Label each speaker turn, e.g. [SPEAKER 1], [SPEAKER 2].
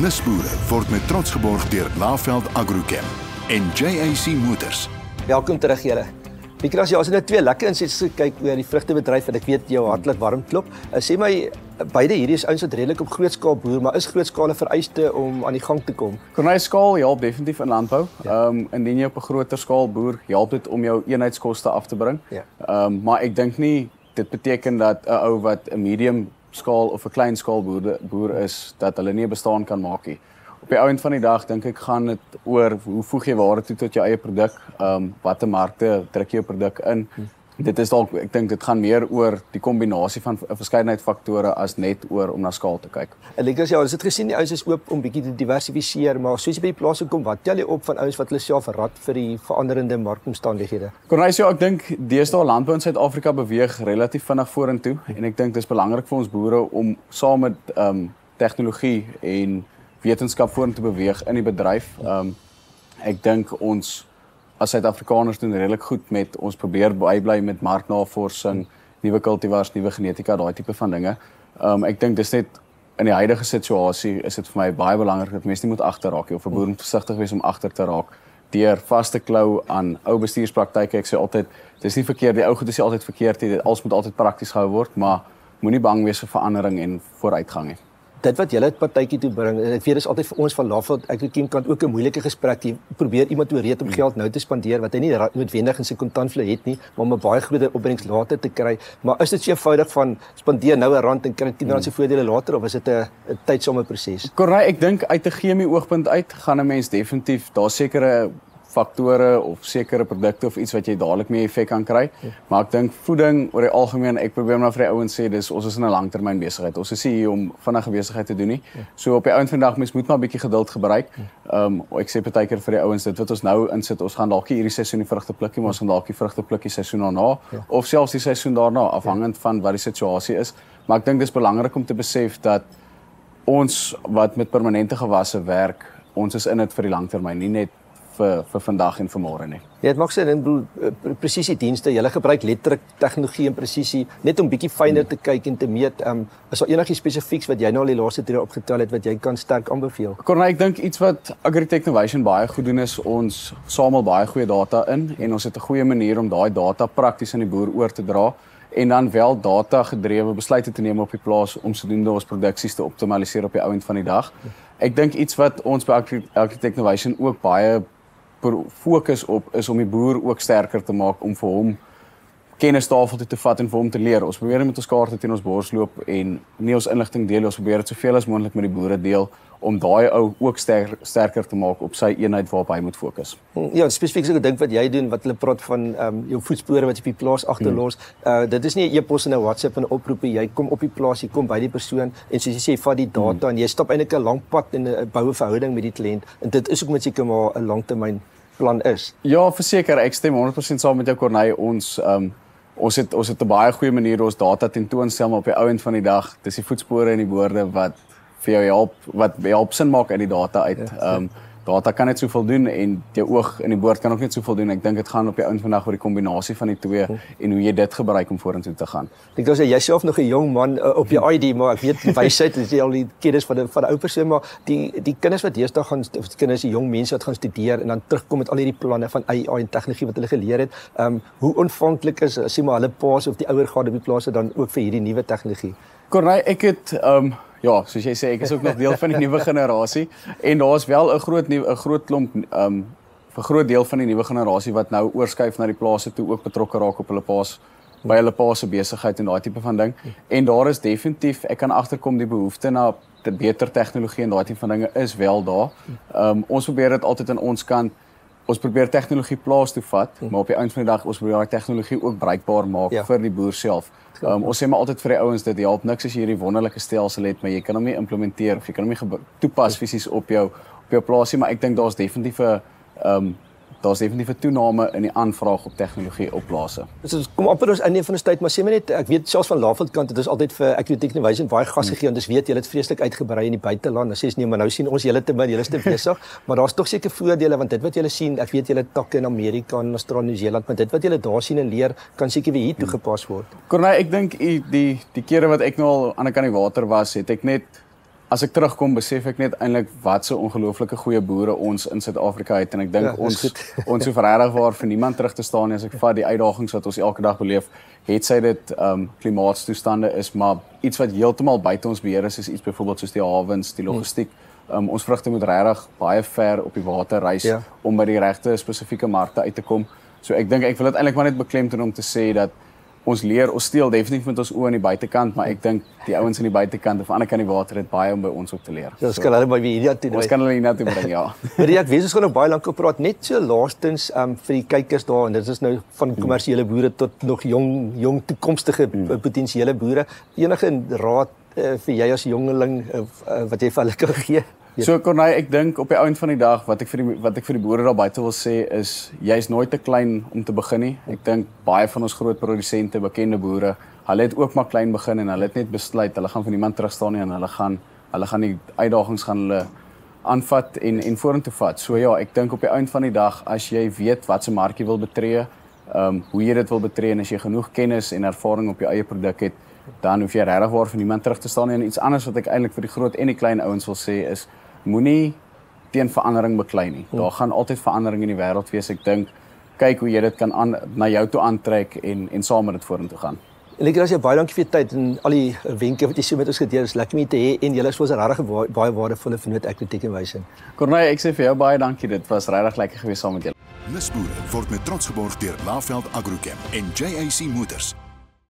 [SPEAKER 1] Nuusboere word met trots geborg deur Laveld Agrochem en JAC Motors.
[SPEAKER 2] Welkom terug julle. Niklas, ons het net twee lekker insights gekyk oor die vrugtebedryf en ek weet jou hartlik warm klop. Sê my, beide hierdie is ouens wat redelik op groot skaal boer, maar is groot skaal 'n vereiste om aan die gang te kom?
[SPEAKER 3] Kornijskaal help definitief in landbou. Indien jy op 'n groter skaal boer, help dit om jou eenheidskoste af te bring. Maar ek dink nie dit beteken dat 'n ou wat 'n medium skaal of 'n klein skaal boer is, dat hulle nie 'n bestaan kan maak nie. Op die einde van die dag dink ek gaan dit oor hoe voeg jy waarde toe tot jou eie produk, watter markte druk jy jou produk in. Dit is dalk, ek dink dit gaan meer oor die kombinasie van 'n verskeidenheid faktore as net oor om na skaal te kyk.
[SPEAKER 2] En Niklas, ja, ons het gesien die ouens is oop om bietjie te diversifiseer, maar soos jy by die plaas kom, wat tel jy op van ouens wat hulle self rad vir die veranderende markomstandighede?
[SPEAKER 3] Kornys, ja, ek dink deesdae landbou in Suid-Afrika beweeg relatief vinnig vorentoe en ek dink dis belangrik vir ons boere om saam met tegnologie en wetenskap vorentoe beweeg in die bedryf. Ek dink ons as Suid-Afrikaners doen redelik goed met ons probeer bybly met marknavorsing, nuwe kultivars, nuwe genetika, daai tipe van dinge. Ek dink dis net in die huidige situasie is dit vir my baie belangrik dat mense nie moet agterraak nie of 'n boer moet versigtig wees om agter te raak deur vas te klou aan ou bestuurspraktyke. Ek sê altyd, dis nie verkeerd, die ou goed is nie altyd verkeerd nie, alles moet altyd prakties gehou word, maar moenie bang wees vir verandering en vooruitgang nie.
[SPEAKER 2] Dit wat julle partytjie toe bring, en ek weet dis altyd vir ons van Laveld Agrochem kant ook 'n moeilike gesprek. Jy probeer iemand oorreed om geld nou te spandeer wat hy nie noodwendig in sy kontantvloei het nie, maar om 'n baie groter opbrengs later te kry. Maar is dit so eenvoudig van spandeer nou 'n rand en kry 10 rand se voordele later, of is dit 'n tydsame proses?
[SPEAKER 3] Korrek, ek dink uit 'n chemie oogpunt uit gaan 'n mens definitief daar sekere faktore of sekere produkte of iets wat jy dadelik mee effek kan kry. Maar ek dink voeding oor die algemeen, ek probeer maar vir die ouens sê, dis ons is in 'n langtermyn besigheid. Ons is hier om vinnige besigheid te doen nie. So op die einde van die dag mens moet maar 'n bietjie geduld gebruik. Ek sê partykeer vir die ouens dit wat ons nou insit, ons gaan dalk hierdie seisoen die vrugte plukkie, maar ons gaan dalk die vrugte plukkie seisoen daarna of selfs die seisoen daarna, afhangend van wat die situasie is. Maar ek dink dis belangrik om te besef dat ons wat met permanente gewasse werk, ons is in dit vir die langtermyn, nie net vir vandag en vir môre nie.
[SPEAKER 2] Ja, dit maak sin in presisiedienste. Jy gebruik letterlik tegnologie en presisie net om bietjie fyner te kyk en te meet. Is daar enigiets spesifieks wat jy nou al die laaste 3 jaar opgetel het wat jy kan sterk aanbeveel?
[SPEAKER 3] Kornay, ek dink iets wat Agritech Innovation baie goed doen is ons samel baie goeie data in en ons het 'n goeie manier om daai data prakties aan die boer oor te dra en dan wel data gedrewe besluite te neem op die plaas om sodoende ons produksies te optimaliseer op die ou end van die dag. Ek dink iets wat ons by Agritech Innovation ook baie fokus op is om die boer ook sterker te maak om vir hom kennistafel toe te vat en vir hom te leer. Ons probeer met ons kaarte teen ons bors loop en nie ons inligting deel, ons probeer dit soveel as moontlik met die boere deel om daai ou ook sterker te maak op sy eenheid waarop hy moet fokus.
[SPEAKER 2] Ja, spesifiek so 'n ding wat jy doen wat hulle praat van jou voetspore wat jy op die plaas agterlos. Dit is nie 'n e-pos en 'n WhatsApp en 'n oproep, jy kom op die plaas, jy kom by die persoon en soos jy sê, vat die data en jy stap eintlik 'n lang pad en 'n boue verhouding met die kliënt en dit is ook met seker maar 'n langtermyn plan is.
[SPEAKER 3] Ja, verseker, ek stem 100% saam met jou Kornay. Ons het 'n baie goeie manier ons data tentoonstel, maar op die ou end van die dag, dis die voetspore en die woorde wat vir jou help, wat help sin maak uit die data uit. Data kan net soveel doen en jou oog in die boord kan ook net soveel doen. Ek dink dit gaan op die ou end van die dag oor die kombinasie van die twee en hoe jy dit gebruik om vorentoe te gaan.
[SPEAKER 2] Ek dink jy self nog 'n jong man op jou ID, maar ek weet wysheid is al die kennis van 'n ou persoon, maar die kinders wat deesdae gaan, of die kinders, die jong mense wat gaan studeer en dan terugkom met al hierdie planne van AI en tegnologie wat hulle geleer het, hoe ontvanklik is sê maar hulle paas of die ouer gade op die plase dan ook vir hierdie nuwe tegnologie?
[SPEAKER 3] Kornay, ek het ja, soos jy sê, ek is ook nog deel van die nuwe generasie en daar's wel 'n groot klomp vir 'n groot deel van die nuwe generasie wat nou oorskuif na die plase toe ook betrokke raak op hulle paas by hulle paas se besigheid en daai tipe van ding. En daar is definitief, ek kan agterkom die behoefte na beter tegnologie en daai tipe van dinge is wel daar. Ons probeer dit altyd aan ons kant. Ons probeer tegnologie plaas toe vat, maar op die einde van die dag ons probeer daai tegnologie ook bruikbaar maak vir die boer self. Ons sê maar altyd vir die ouens dit help niks as jy hierdie wonderlike stelsel het, maar jy kan hom nie implementeer of jy kan hom nie toepas fisies op jou plaasie, maar ek dink daar's definitief 'n toename in die aanvraag op tegnologie op plase.
[SPEAKER 2] Dus kom amper ons in van 'n tyd, maar sê my net, ek weet selfs van Laveld kant het ons altyd vir Agritech Innovation baie gas gegee en dis weet julle het vreeslik uitgebrei in die buiteland. Dan sê jy nee, maar nou sien ons julle te min, julle is te besig, maar daar's tog seker voordele want dit wat julle sien, ek weet julle takke in Amerika en Australië, Nieu-Seeland, maar dit wat julle daar sien en leer kan seker weer hier toegepas word.
[SPEAKER 3] Kornay, ek dink die kere wat ek nou al aan die kant die water was, het ek net as ek terugkom, besef ek net eintlik wat so ongelooflike goeie boere ons in Suid-Afrika het en ek dink ons hoef regtig waar vir niemand terug te staan nie as ek vat die uitdagings wat ons elke dag beleef, het sy dit klimaatstoestande is maar iets wat heeltemal buite ons beheer is iets byvoorbeeld soos die hawens, die logistiek. Ons vrugte moet regtig baie ver op die water reis om by die regte spesifieke markte uit te kom. So ek dink ek wil dit eintlik maar net beklemtoon om te sê dat ons steel definitief met ons oë aan die buitekant, maar ek dink die ouens aan die buitekant of aan die ander kant die water het baie om by ons op te leer.
[SPEAKER 2] Ons kan hulle maar weer hierdie
[SPEAKER 3] ons kan hulle hiernatoe bring, ja.
[SPEAKER 2] Maar ek weet ons gaan nog baie lank gepraat, net so laastens vir die kykers daar en dit is nou van kommersiële boere tot nog jong toekomstige potensiële boere. Enige raad vir jy as jongeling wat jy vir hulle kan gee?
[SPEAKER 3] So Corneille, ek dink op die ouend van die dag wat ek vir die boere daar buite wil sê is jy's nooit te klein om te begin nie. Ek dink baie van ons groot produsente, bekende boere, hulle het ook maar klein begin en hulle het net besluit hulle gaan vir niemand terugstaan nie en hulle gaan die uitdagings gaan hulle aanvat en vorentoe vat. So ja, ek dink op die ouend van die dag as jy weet wat se mark jy wil betree, hoe jy dit wil betree en as jy genoeg kennis en ervaring op jou eie produk het, dan hoef jy regtig waar vir niemand terug te staan nie. En iets anders wat ek eintlik vir die groot en die klein ouens wil sê is moenie teen verandering beklei nie. Daar gaan altyd verandering in die wêreld wees. Ek dink kyk hoe jy dit kan na jou toe aantrek en saam met dit vorentoe gaan.
[SPEAKER 2] En ek as jy baie dankie vir jou tyd en al die wenke wat jy so met ons gedeel is lekker om te hê en julle is vir ons regtig baie waardevolle vennoot Agrotech Innovation.
[SPEAKER 3] Corneille, ek sê vir jou baie dankie. Dit was regtig lekker geweest saam met julle.
[SPEAKER 1] Nisboere word met trots geborg deur Laveld Agrochem en JAC Motors.